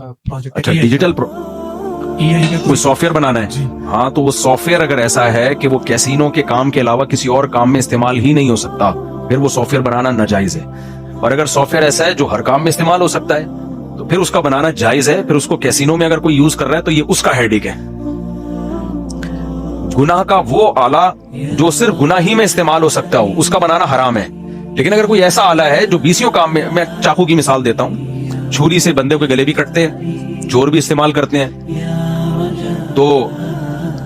Project अच्छा, digital कोई software बनाना है। हाँ, तो वो सॉफ्टवेयर अगर ऐसा है कि वो कैसीनो के काम के अलावा किसी और काम में इस्तेमाल ही नहीं हो सकता, फिर वो सॉफ्टवेयर बनाना नाजायज है। और अगर सॉफ्टवेयर ऐसा है जो हर काम में इस्तेमाल हो सकता है, तो फिर उसका बनाना जायज है। फिर उसको कैसीनो में अगर कोई यूज कर रहा है तो ये उसका हेडेक है। गुनाह का वो आला जो सिर्फ गुनाह ही में इस्तेमाल हो सकता हो, उसका बनाना हराम है। लेकिन अगर कोई ऐसा आला है जो बीसियों काम में, मैं चाकू की मिसाल देता हूं, छुरी से बंदे को गले भी कटते हैं, चोर भी इस्तेमाल करते हैं, तो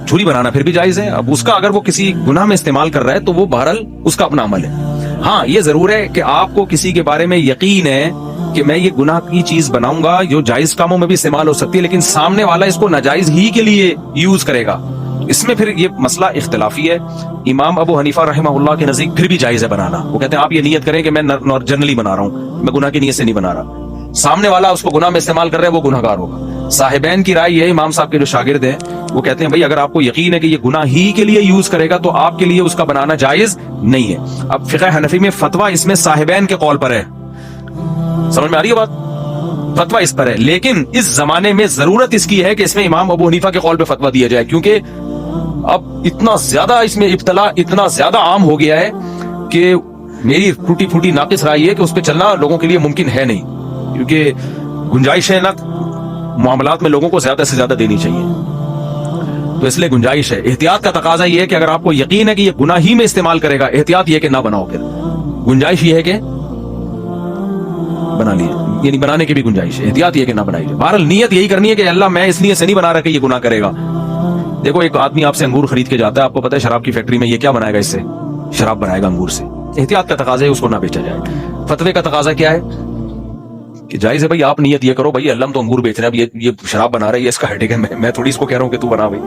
छुरी बनाना फिर भी जायज है। अब उसका अगर वो किसी गुनाह में इस्तेमाल कर रहा है तो वो बहरहाल उसका अपना अमल है। हाँ, ये जरूर है कि आपको किसी के बारे में यकीन है कि मैं ये गुनाह की चीज बनाऊंगा जो जायज कामों में भी इस्तेमाल हो सकती है, लेकिन सामने वाला इसको नाजायज ही के लिए यूज करेगा, इसमें फिर ये मसला इख्तिलाफी है। इमाम अबू हनीफा रहमहुल्लाह के नजदीक फिर भी जायज है बनाना। वो कहते हैं आप ये नियत करें कि मैं जनरली बना रहा हूं, मैं गुनाह की नियत से नहीं बना रहा। सामने वाला उसको गुनाह में इस्तेमाल कर रहा है, वो गुनहगार होगा। साहिबैन की राय ये, इमाम साहब के जो शागिर्द हैं वो कहते हैं भाई अगर आपको यकीन है कि ये गुनाह ही के लिए यूज करेगा तो आपके लिए उसका बनाना जायज नहीं है। अब फिक़ह हनफी में फतवा इसमें साहिबैन के कौल पर है, समझ में आ रही है बात? फतवा इस पर है, लेकिन इस जमाने में जरूरत इसकी है कि इसमें इमाम अबू हनीफा के कौल पे फतवा दिया जाए, क्योंकि अब इतना ज्यादा इसमें इब्तला इतना ज्यादा आम हो गया है कि मेरी टूटी फूटी नाकिस राय है कि उस पर चलना लोगों के लिए मुमकिन है नहीं, क्योंकि गुंजाइश है ना मामलात में लोगों को ज्यादा से ज्यादा देनी चाहिए, तो इसलिए गुंजाइश है। एहतियात का तकाजा ये है कि अगर आपको यकीन है कि ये गुनाह ही में इस्तेमाल करेगा, एहतियात ये है कि ना बनाओ। फिर गुंजाइश ये है कि बना लिए, यानी बनाने की भी गुंजाइश है, एहतियात ये है कि ना बनाइए। बहरहाल नियत यही करनी है कि अल्लाह मैं इस नियत से नहीं बना रहा कि ये गुनाह करेगा। देखो, एक आदमी आपसे अंगूर खरीद के जाता है, आपको पता है शराब की फैक्ट्री में ये क्या बनाएगा, इससे शराब बनाएगा अंगूर से। एहतियात का तकाजा है उसको ना बेचा जाए। फतवे का तकाजा क्या है कि जायज है भाई, आप नियत ये करो भाई अल्लाह तो अंगूर बेच रहे हैं, अब ये शराब बना रहा है, ये इसका हेडेक है, मैं थोड़ी इसको कह रहा हूँ कि तू बना भाई,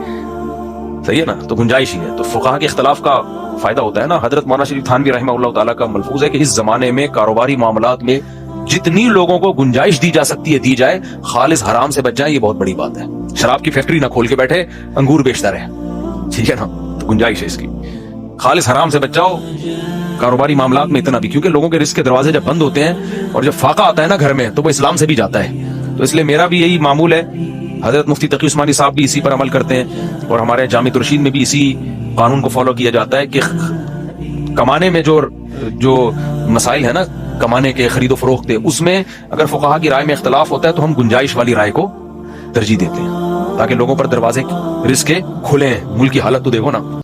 सही है ना? तो गुंजाइश ही है। तो फुकाहा के इख्तिलाफ का फायदा होता है ना। हजरत मौलाना शरीफ थानवी रहमहुल्लाह ताला का मलफूज है कि इस जमाने में कारोबारी मामलात में जितनी लोगों को गुंजाइश दी जा सकती है दी जाए, खालिस हराम से बच जाए, ये बहुत बड़ी बात है। शराब की फैक्ट्री ना खोल के बैठे, अंगूर बेचता रहे, ठीक है ना? तो गुंजाइश है इसकी, खालिस हराम से बच जाओ कारोबारी मामलात में इतना भी, क्योंकि लोगों के रिस्क के दरवाजे जब बंद होते हैं और जब फाका आता है ना घर में, तो वो इस्लाम से भी जाता है। तो इसलिए मेरा भी यही मामूल है, हजरत मुफ्ती तकी उस्मानी साहब भी इसी पर अमल करते हैं, और हमारे जामित रशीद में भी इसी कानून को फॉलो किया जाता है कि कमाने में जो मसाइल है ना, कमाने के खरीदो फरोख्त के, उसमें अगर फुकाहा की राय में इख्तलाफ होता है तो हम गुंजाइश वाली राय को तरजीह देते हैं, ताकि लोगों पर दरवाजे रिस्क के खुले हैं। मुल्क की हालत तो देखो ना,